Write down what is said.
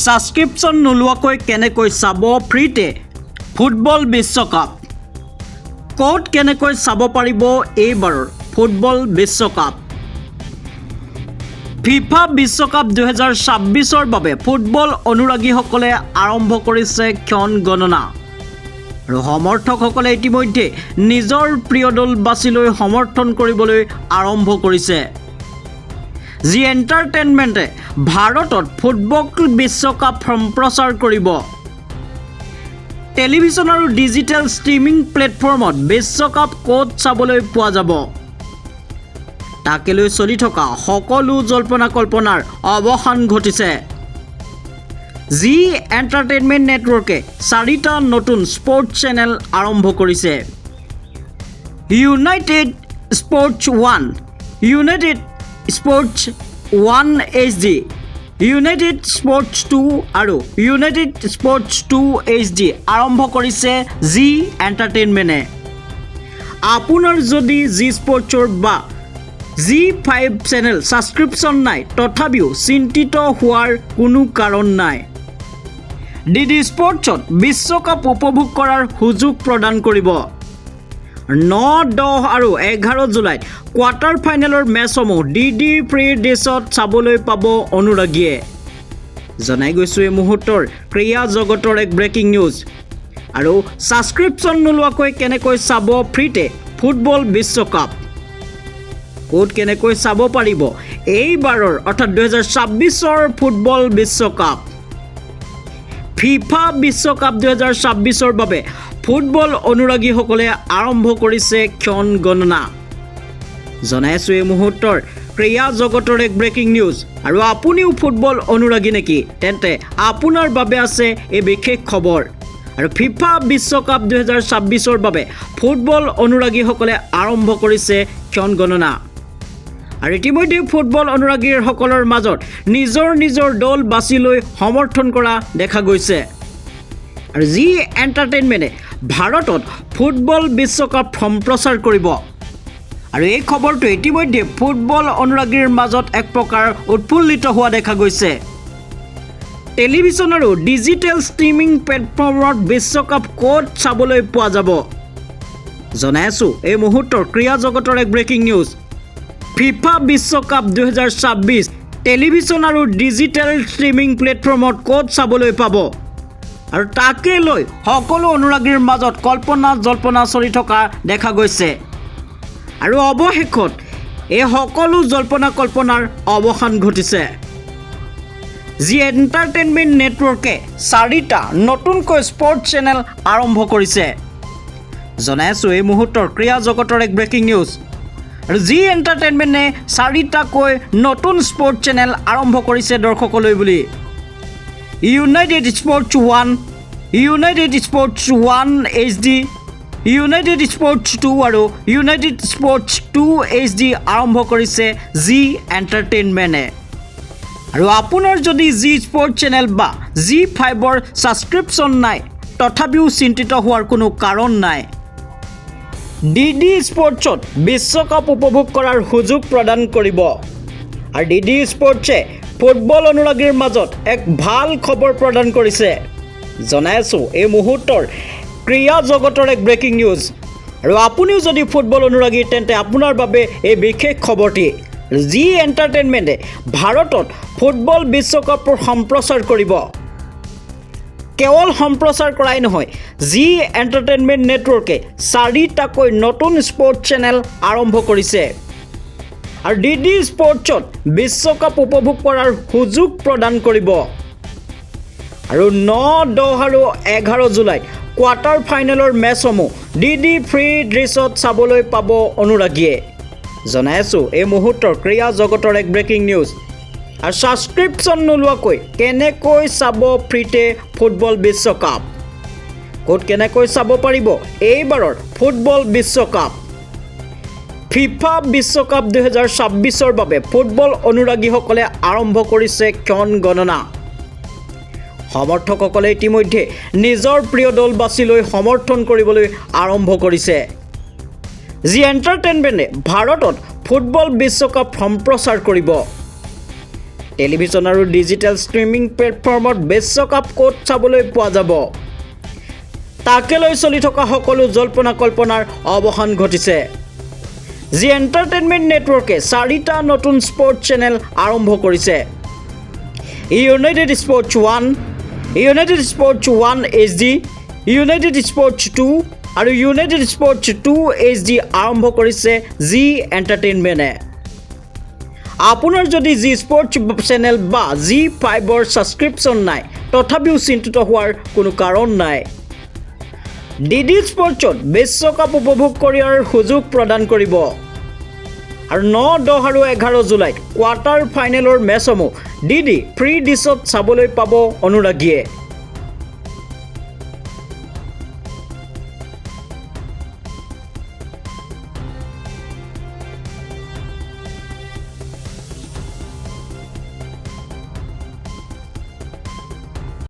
সাবস্ক্ৰিপশ্যন নোলোৱাকৈ কেনেকৈ চাব ফ্ৰীতে ফুটবল বিশ্বকাপ ক'ত কেনেকৈ চাব পাৰিব এইবাৰৰ ফুটবল বিশ্বকাপ ফিফা বিশ্বকাপ 2026ৰ বাবে ফুটবল অনুৰাগীসকলে আৰম্ভ কৰিছে ক্ষণ গণনা আৰু সমৰ্থকসকলে ইতিমধ্যে নিজৰ প্ৰিয় দল বাছি লৈ সমৰ্থন কৰিবলৈ আৰম্ভ কৰিছে জি এণ্টাৰটেইনমেণ্টে ভাৰতত ফুটবল বিশ্বকাপ সম্প্ৰচাৰ কৰিব টেলিভিছন আৰু ডিজিটেল ষ্ট্ৰীমিং প্লেটফৰ্মত বিশ্বকাপ ক'ত চাবলৈ পোৱা যাব তাকে লৈ চলি থকা সকলো জল্পনা কল্পনাৰ অৱসান ঘটিছে জি এণ্টাৰটেইনমেণ্ট নেটৱৰ্কে 4টা নতুন স্পৰ্টছ চেনেল আৰম্ভ কৰিছে United sports 1 United sports 1 HD United sports 2 আৰু ইউনাইটেড স্পৰ্টছ 2 HD আৰম্ভ কৰিছে জি এণ্টাৰটেইনমেণ্টে আপোনাৰ যদি জি স্পৰ্টছৰ বা G5 চেনেল সাবস্ক্ৰিপশ্যন নাই তথাপিও চিন্তিত হোৱাৰ কোনো কাৰণ নাই ডিডি স্পৰ্টছত বিশ্বকাপ উপভোগ কৰাৰ সুযোগ প্ৰদান কৰিব 9, 10 আৰু 11 জুলাইত কোৱাৰ্টাৰ ফাইনেলৰ মেচসমূহ ডিডি ফ্ৰী ডিছত চাবলৈ পাব অনুৰাগীয়ে জনাই গৈছো এই মুহূৰ্তৰ ক্ৰীড়া জগতৰ এক ব্ৰেকিং নিউজ আৰু সাবস্ক্ৰিপশ্যন নোলোৱাকৈ কেনেকৈ চাব ফ্ৰীতে ফুটবল বিশ্বকাপ ক'ত কেনেকৈ চাব পাৰিব এইবাৰৰ অৰ্থাৎ 2026ৰ ফুটবল বিশ্বকাপ ফিফা বিশ্বকাপ 2026ৰ বাবে ফুটবল অনুৰাগীসকলে আৰম্ভ কৰিছে ক্ষণ গণনা জনাইছো এই মুহূৰ্তৰ ক্ৰীড়া জগতৰ এক ব্ৰেকিং নিউজ আৰু আপুনিও ফুটবল অনুৰাগী নেকি তেন্তে আপোনাৰ বাবে আছে এই বিশেষ খবৰ আৰু ফিফা বিশ্বকাপ 2026ৰ বাবে ফুটবল অনুৰাগীসকলে আৰম্ভ কৰিছে ক্ষণ গণনা আৰু ইতিমধ্যে ফুটবল অনুৰাগীসকলৰ মাজত নিজৰ দল বাছি লৈ সমৰ্থন কৰা দেখা গৈছে আৰু জি এণ্টাৰটেইনমেণ্টে ভাৰতত ফুটবল বিশ্বকাপ সম্প্ৰচাৰ কৰিব আৰু এই খবৰটো ইতিমধ্যে ফুটবল অনুৰাগীৰ মাজত এক প্ৰকাৰ উৎফুল্লিত হোৱা দেখা গৈছে টেলিভিছন আৰু ডিজিটেল ষ্ট্ৰীমিং প্লেটফৰ্মত বিশ্বকাপ ক'ত চাবলৈ পোৱা যাব জনাইছো এই মুহূৰ্তৰ ক্ৰীড়া জগতৰ এক ব্ৰেকিং নিউজ ফিফা বিশ্বকাপ 2026 টেলিভিছন আৰু ডিজিটেল ষ্ট্ৰীমিং প্লেটফৰ্মত ক'ত চাবলৈ পাব আৰু তাকে লৈ সকলো অনুৰাগীৰ মাজত কল্পনা জল্পনা চলি থকা দেখা গৈছে আৰু অৱশেষত এই সকলো জল্পনা কল্পনাৰ অৱসান ঘটিছে জি এণ্টাৰটেইনমেণ্ট নেটৱৰ্কে 4টা নতুনকৈ স্পৰ্টছ চেনেল আৰম্ভ কৰিছে জনাইছো এই মুহূৰ্তৰ ক্ৰীড়া জগতৰ এক ব্ৰেকিং নিউজ আৰু জি এণ্টাৰটেইনমেণ্টে 4টাকৈ নতুন স্পৰ্টছ চেনেল আৰম্ভ কৰিছে দৰ্শকলৈ বুলি United sports 1 United sports 1 HD United sports 2 আৰু ইউনাইটেড স্পৰ্টছ 2 HD আৰম্ভ কৰিছে জি এণ্টাৰটেইনমেণ্টে আৰু আপোনাৰ যদি জি স্পৰ্টছ চেনেল বা G5ৰ সাবস্ক্ৰিপশ্যন নাই তথাপিও চিন্তিত হোৱাৰ কোনো কাৰণ নাই ডিডি স্পৰ্টছত বিশ্বকাপ উপভোগ কৰাৰ সুযোগ প্ৰদান কৰিব আৰু ডিডি স্পৰ্টছে ফুটবল অনুৰাগীৰ মাজত এক ভাল খবৰ প্ৰদান কৰিছে জনাইছো এই মুহূৰ্তৰ ক্ৰীড়া জগতৰ এক ব্ৰেকিং নিউজ আৰু আপুনিও যদি ফুটবল অনুৰাগী তেন্তে আপোনাৰ বাবে এই বিশেষ খবৰটি জি এণ্টাৰটেইনমেণ্টে ভাৰতত ফুটবল বিশ্বকাপৰ সম্প্ৰচাৰ কৰিব কেৱল সম্প্ৰচাৰ কৰাই নহয় জি এণ্টাৰটেইনমেণ্ট নেটৱৰ্কে 4টাকৈ নতুন স্পৰ্টছ চেনেল আৰম্ভ কৰিছে আৰু ডিডি স্পৰ্টছত বিশ্বকাপ উপভোগ কৰাৰ সুযোগ প্ৰদান কৰিব আৰু 9, 10 আৰু 11 জুলাইত কোৱাৰ্টাৰ ফাইনেলৰ মেচসমূহ ডিডি ফ্ৰী ডিছত চাবলৈ পাব অনুৰাগীয়ে জনাইছো এই মুহূৰ্তৰ ক্ৰীড়া জগতৰ এক ব্ৰেকিং নিউজ আৰু সাবস্ক্ৰিপশ্যন নোলোৱাকৈ কেনেকৈ চাব ফ্ৰীতে ফুটবল বিশ্বকাপ ক'ত কেনেকৈ চাব পাৰিব এইবাৰৰ ফুটবল বিশ্বকাপ ফিফা বিশ্বকাপ 2026ৰ বাবে ফুটবল অনুৰাগীসকলে আৰম্ভ কৰিছে ক্ষণ গণনা সমৰ্থকসকলে ইতিমধ্যে নিজৰ প্ৰিয় দল বাছি লৈ সমৰ্থন কৰিবলৈ আৰম্ভ কৰিছে জি এণ্টাৰটেইনমেণ্টে ভাৰতত ফুটবল বিশ্বকাপ সম্প্ৰচাৰ কৰিব টেলিভিছন আৰু ডিজিটেল ষ্ট্ৰিমিং প্লেটফৰ্মত বিশ্বকাপ ক'ত চাবলৈ পোৱা যাব তাকে লৈ চলি থকা সকলো জল্পনা কল্পনাৰ অৱসান ঘটিছে জি এণ্টাৰটেইনমেণ্ট নেটৱৰ্কে 4টা নতুন স্পৰ্টছ চেনেল আৰম্ভ কৰিছে United sports 1 United sports 1 HD United sports 2 আৰু ইউনাইটেড স্পৰ্টছ 2 HD আৰম্ভ কৰিছে জি এণ্টাৰটেইনমেণ্টে আপোনাৰ যদি জি স্পৰ্টছ চেনেল বা G5ৰ ছাবস্ক্ৰিপশ্যন নাই তথাপিও চিন্তিত হোৱাৰ কোনো কাৰণ নাই DD স্পৰ্টছত বিশ্বকাপ উপভোগ কৰাৰ সুযোগ প্ৰদান কৰিব আৰু 9, 10 আৰু 11 জুলাইত কোৱাৰ্টাৰ ফাইনেলৰ মেচসমূহ DD ফ্ৰী ডিছত চাবলৈ পাব অনুৰাগীয়ে